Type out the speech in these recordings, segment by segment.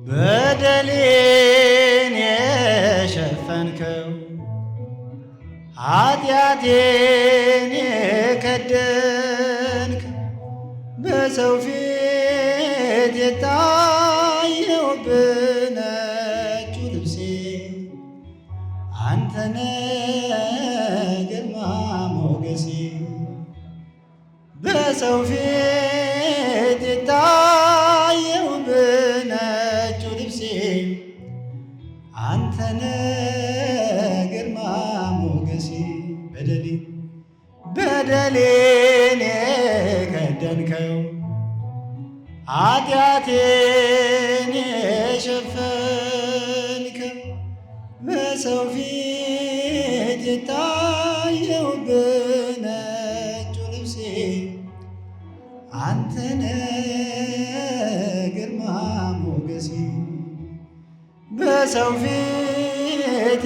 በደሌን የሸፈንከው ኃጢአቴን የከደንክ በሰው ፊት የታየሁብህ ነጩ ልብሴ አንተነ ግርማ ሞገሴ በሰው ፊት የታየሁብህ ነጩ ልብሴ አንተነ ግርማ ሞገሴ በደሌን የከደንከው ኃጢአቴን የሸፈንከው በሰው ፊት የታየሁብህ ነጩ ልብሴ አንተነ ግርማ ሞገሴ በሰው ፊት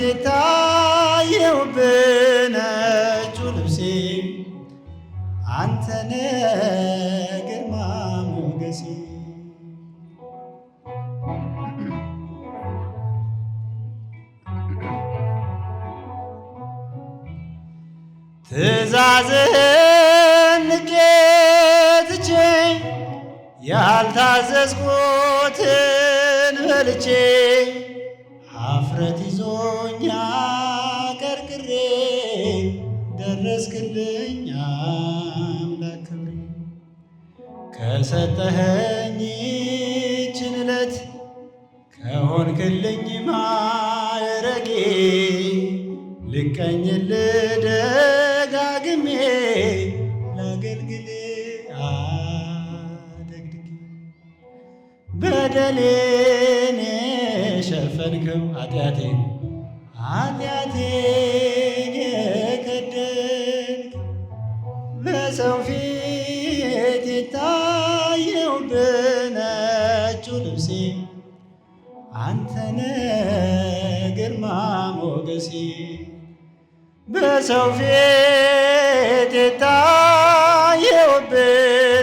የታየሁብህ ነጩ ልብሴ አንተነ ግርማ ሞገሴ ትእዛዝህን ንቄ ትቼ ያልታዘዝኩትን በልቼ ኀፍረት ይዞኛ ቀርቅሬ ደረስክልኝ አምላክ ክብሬ ከሰጠኸኝ ይህችን ዕለት ከሆንክልኝ ማዕረጌ ልቀኝልህ ደጋግሜ ላገልግልህ አደግድጌ በደሌን የሸፈንከው ኃጢአቴን የከደንክ በሰው ፊት የታየሁብህ ነጩ ልብሴ አንተነ ግርማ ሞገሴ በሰው ፊት የታየሁብህ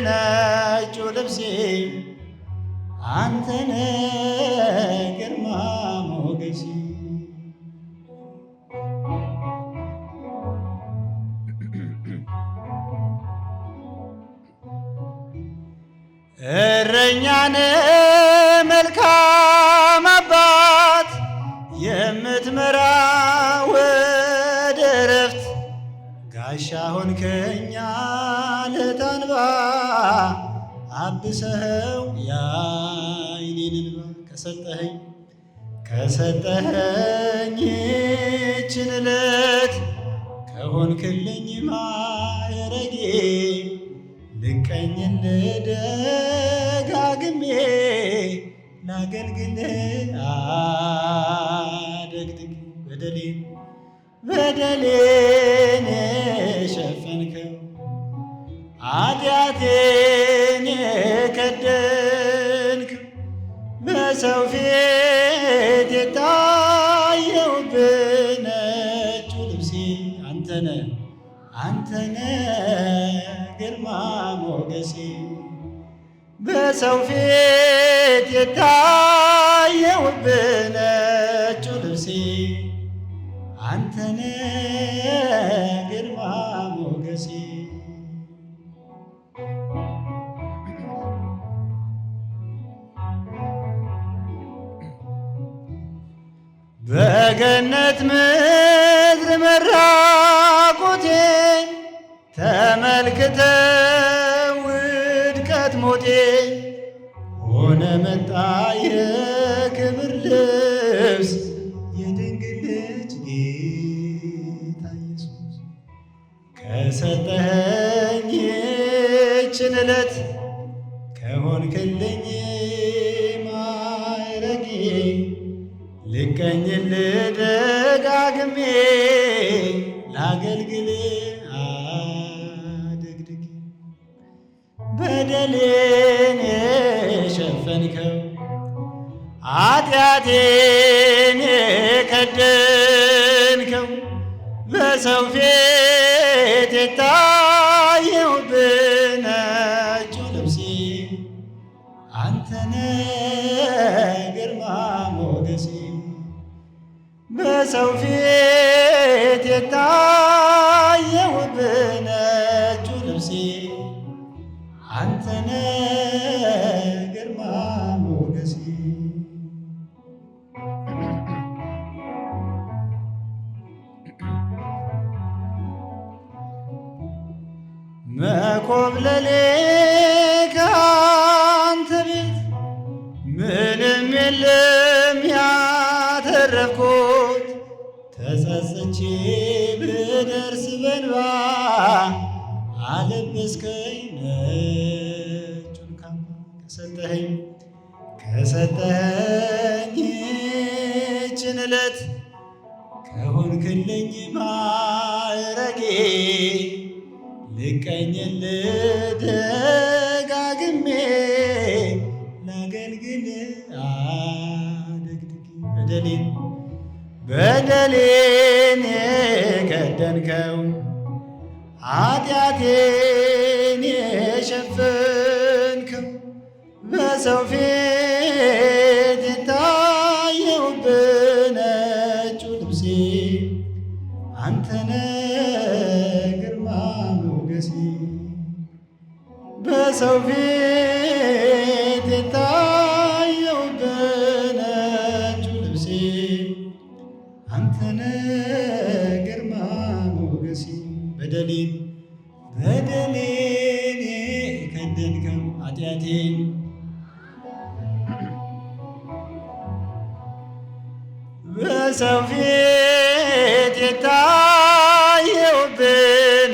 ነጩ ልብሴ አንተነ ግርማ ሞገሴ እረኛነ መልካም አባት የምትመራ ወደ ዕረፍት ጋሻ ሆንከኛ ለታንባ አብሰኸው የዓይኔን እንባ ከሰጠኸኝ ይህችን ዕለት ከሆንክልኝ ማዕረጌ ልቀኝልህ ደጋግሜ ላገልግልህ አደግድጌ በደሌን የሸፈንከው ኃጢአቴን የከደንከው በሰው ፊት የታየሁብህ ነጩ ልብሴ አንተነ ግርማ ሞገሴ በሰው ፊት የታየሁብህ ነጩ ልብሴ አንተነ ግርማ ሞገሴ በገነት ምድር መራቆቴን ተመልክተህ ውድቀት ሞቴን ሆነ መጣ የክብር ልብስ የድንግል ልጅ ጌታ ኢየሱስ ከሰጠኸኝ ይህችን ዕለት ከሆንክልኝ ማዕረጌ ልቀኝልህ ደጋግሜ ላገልግልህ አደግድጌ በደሌን የሸፈንከው ኃጢአቴን የከደንከው በሰው ፊት የታየሁብህ ነጩ ልብሴ አንተነ ግርማ በሰው ፊት የታየሁብህ ነጩ ልብሴ አንተነ ግርማ ሞገሴ። መኮብለሌ ከአንተ ቤት ምንም የለም ያተረፍኩት፣ ተጸጽቼ ብደርስ በእንባ አለበስከኝ ነጩን ካባ። ከሰጠኸኝ ይህችን ዕለት ከሆንክልኝ ማዕረጌ ልቀኝልህ ደጋግሜ ላገልግልህ አደግድጌ። በደሌን የከደንከው ኃጢአቴን የሸፈንከው በሰው ፊት የታየሁብህ ነጩ ልብሴ አንተነ ግርማ ሞገሴ። በሰው ፊት የታየሁብህ ነጩ ልብሴ አንተነ ግርማ ሞገሴ። በደሌን የከደንከው ኃጢአቴን በሰው ፊት የታየሁብህ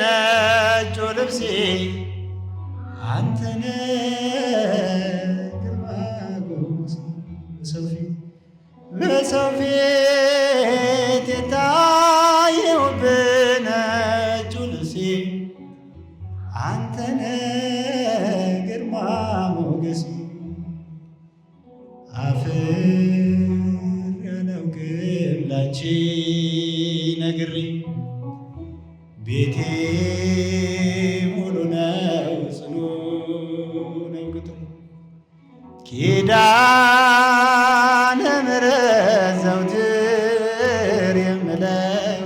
ነጩ ልብሴ አንተነ ግርማ ሞገሴ። በሰው ፊት የታየሁብህ ነጩ ልብሴ አንተነ ግርማ ሞገሴ። አፍሬ አላውቅም ላንቺ ነግሬ ቤቴ ሙሉ ነው ጽኑ ነው ቅጥሩ። ኪዳነ ምሕረት ዘውትር የምለው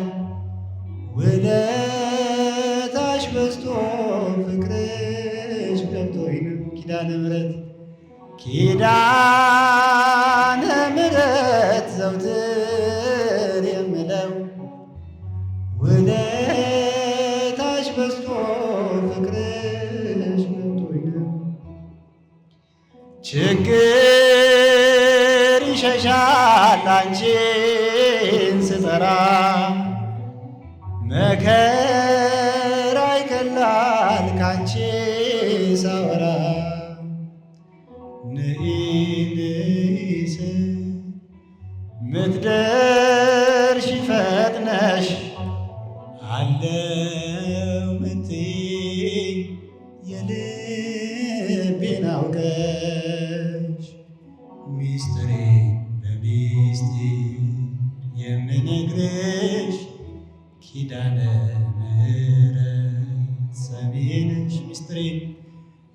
ውለታሽ በዝቶ ፍቅርሽ ገብቶኝ ነው። ኪዳነ ምሕረት ዘውትር የምለው ውለታሽ በዝቶ ፍቅርሽ ገብቶኝ ነው። ችግር ይሸሻል አንቺን ስጠራ፣ መከራ ይቀላል ካንቺ ሳወራ። ነይ ምትደርሺ ፈጥነሽ አለው ምትይ የልቤን አውቀሽ ሚስጥሬን በሚስጢር የምነግርሽ ኪዳነ ምሕረት ሰሚ ነሽ።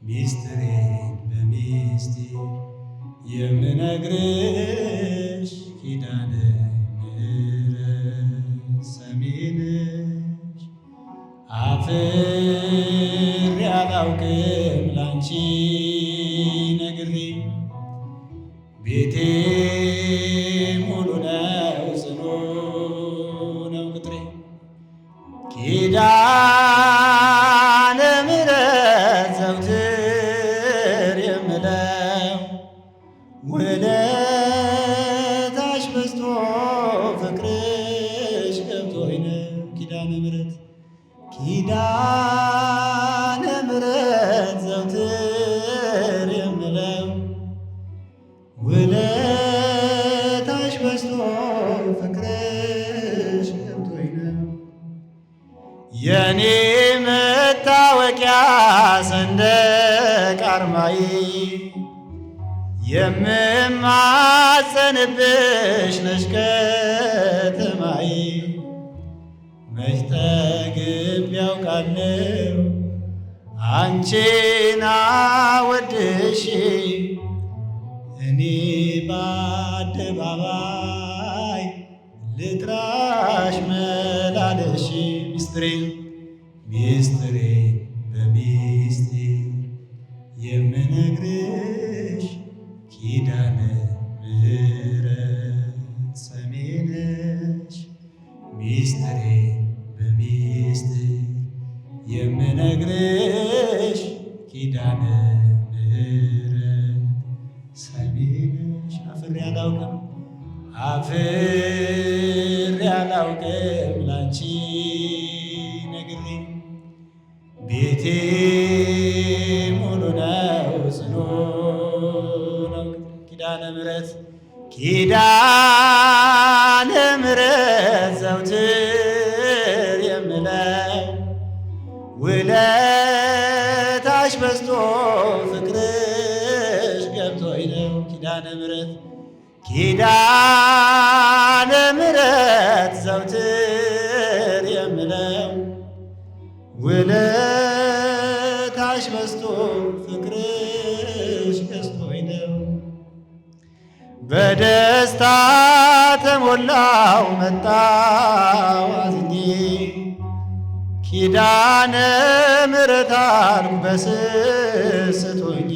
ሚስጥሬን በሚስጢር የምነግርሽ ኪዳነ ምሕረት ሰሚ ነሽ። አፍሬ አላውቅም ላንቺ ነግሬ ቤቴ ሙሉ ነው ጽኑ ነው ቅጥሬ። ኪዳነ ምሕረት ዘውትር የምለው ውለታሽ በዝቶ ፍቅርሽ ገብቶኝ ነው። ኪዳነ ምሕረት ዘውትር የምለው ውለታሽ በዝቶ ፍቅርሽ ገብቶኝ ነው። የኔ መታወቂያ ሰንደቅ ዓርማዬ የምማጸንብሽ ነሽ ከተማዬ። መች ጠግቤ ያውቃለሁ አንቺን አወድሼ እኔ በአደባባይ ልጥራሽ መላለሽ ሚስጥሬን ሚስጥሬን በሚስጥር የምነግርሽ ኪዳነ ምሕረት ሰሚ ነሽ። ሚስጥሬን በሚስጥር የምነግርሽ ኪዳነ ምሕረት ሰሚ ነሽ። አፍሬ አላውቅም ላንቺ ነግሬ ቤቴ ሙሉ ነው ጽኑ ነው። ኪዳነ ምሕረት ዘውትር የምለው ውለታሽ በዝቶ ፍቅርሽ ገብቶኝ ነው። ኪዳነ ምሕረት ዘውትር የምለው ውለታሽ በዝቶ ፍቅርሽ ገዝቶኝ ነው። በደስታ ተሞላው መጣው አዝኜ ኪዳነ ምሕረት አልኩ በስስት ሆኜ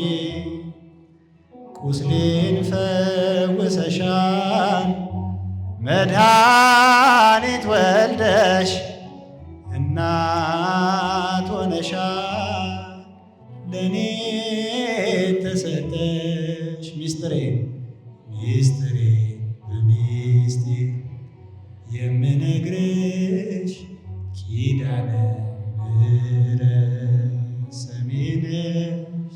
ቁስሌን ፈውሰሻል መድኃኒት ወልደሽ እናት ሆነሻል ለእኔ ተሰጠሽ። ሚስጥሬን በሚስጥር የምነግርሽ ኪዳነ ምሕረት ሰሚ ነሽ።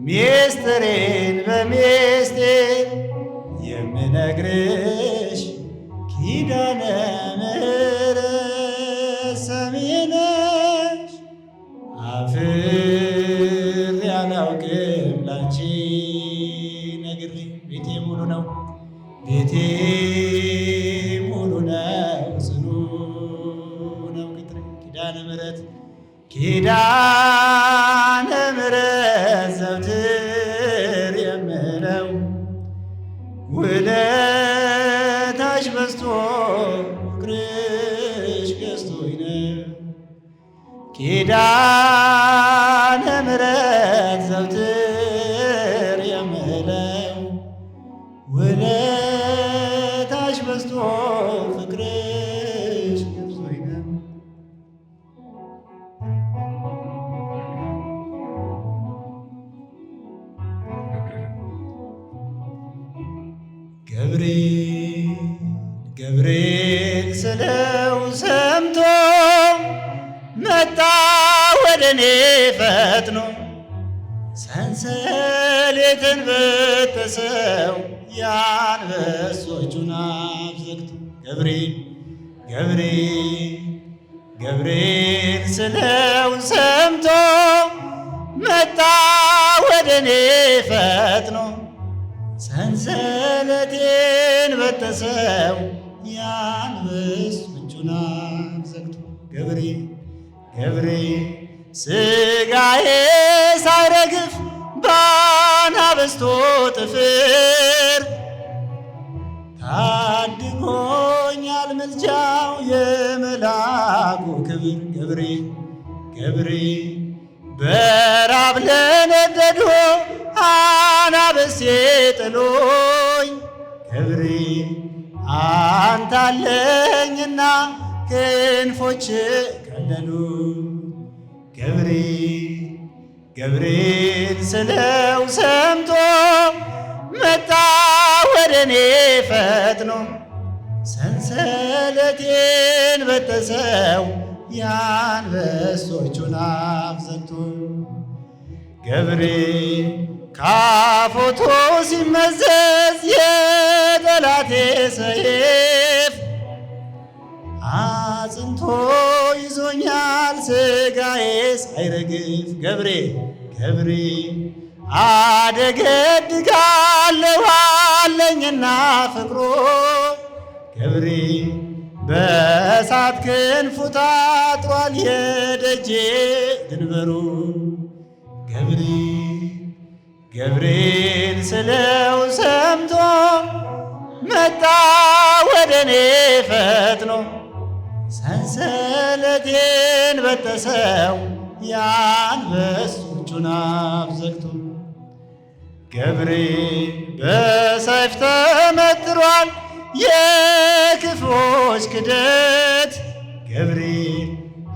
ሚስጥሬን በሚስጥር የምነግርሽ ኪዳነ ምሕረት ሰሚ ነሽ። አፍሬ አላውቅም ላንቺ ነግሬ ቤቴ ሙሉ ነው ጽኑ ነው። ኪዳነ ምሕረት ዘውትር የምለው ውለታሽ በዝቶ ፍቅርሽ ገዝቶኝ ነው። ኪዳነ ምሕረት ዘውትር የምለው ውለታሽ በዝቶ ፍቅርሽ ገዝቶኝ ነው። ገብርኤል ስለው ሰምቶ መጣ ወደኔ ፈጥኖ ሰንሰለቴን በጠሰው የአንበሶቹን አፍ ዘግቶ። ገብርኤል ስለው ሰምቶ መጣ ወደኔ ፈጥኖ ሰንሰለቴን በጠሰው የአንበሶቹን አፍ ዘግቶ። ገብርኤል ሥጋዬ ሳይረግፍ በአናብስቱ ጥፍር ታድጎኛል ምልጃው የመልአኩ ክብር። ገብርኤል በራብ ለነደዱ አናብስት ጥሎኝ ገብርኤል አንተ አለኝና ክንፎች ከለሉ። ገብርኤል ስለው ሰምቶ መጣ ወደኔ ፈጥኖ ሰንሰለቴን በጠሰው የአንበሶቹን አፍ ዘግቶ። ገብርኤል ካፎቶ ሲመዘዝ የጠላቴ ሰይፍ አጽንቶ ይዞኛል ሥጋዬ ሳይረግፍ። ገብርኤል አደገድጋለሁ አለኝና ፍቅሮ። ገብርኤል በእሳት ክንፉ ታጥሯል የደጄ ድንበሩ። ገብርኤል ስለው ሰምቶ መጣ ወደ እኔ ፈጥኖ ሰንሰለቴን በጠሰው የአንበሶቹን አፍ ዘግቶ። ገብርኤል በሰይፍ ተመትሯል የክፉዎች ክደት። ገብርኤል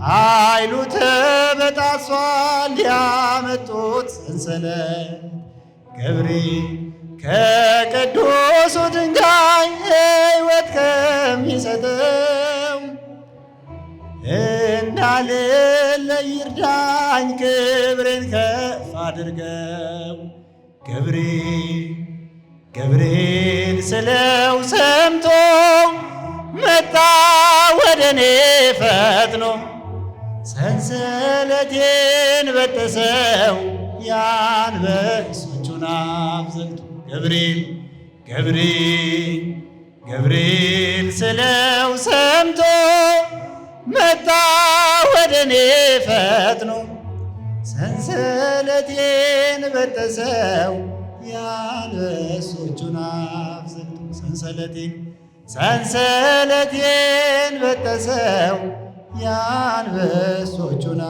ኃይሉ ተበጣሷል ያመጡት ሰንሰለት። ገብርኤል ከቅዱሱ ድንጋይ ሕይወት ከሚሰጠው እንዳልለይ ይርዳኝ ክብሬን ከፍ አድርገው። ገብርኤል ስለው ሰምቶ መጣ ወደ እኔ ፈጥኖ ሰንሰለቴን በጠሰው የአንበሶቹን አፍ ዘግቶ። ገብርኤል ስለው ሰምቶ መጣ ወደ እኔ ፈጥኖ ሰንሰለቴን በጠሰው የአንበሶቹን አፍ ዘግቶ። ሰንሰለቴን በጠሰው የአንበሶቹን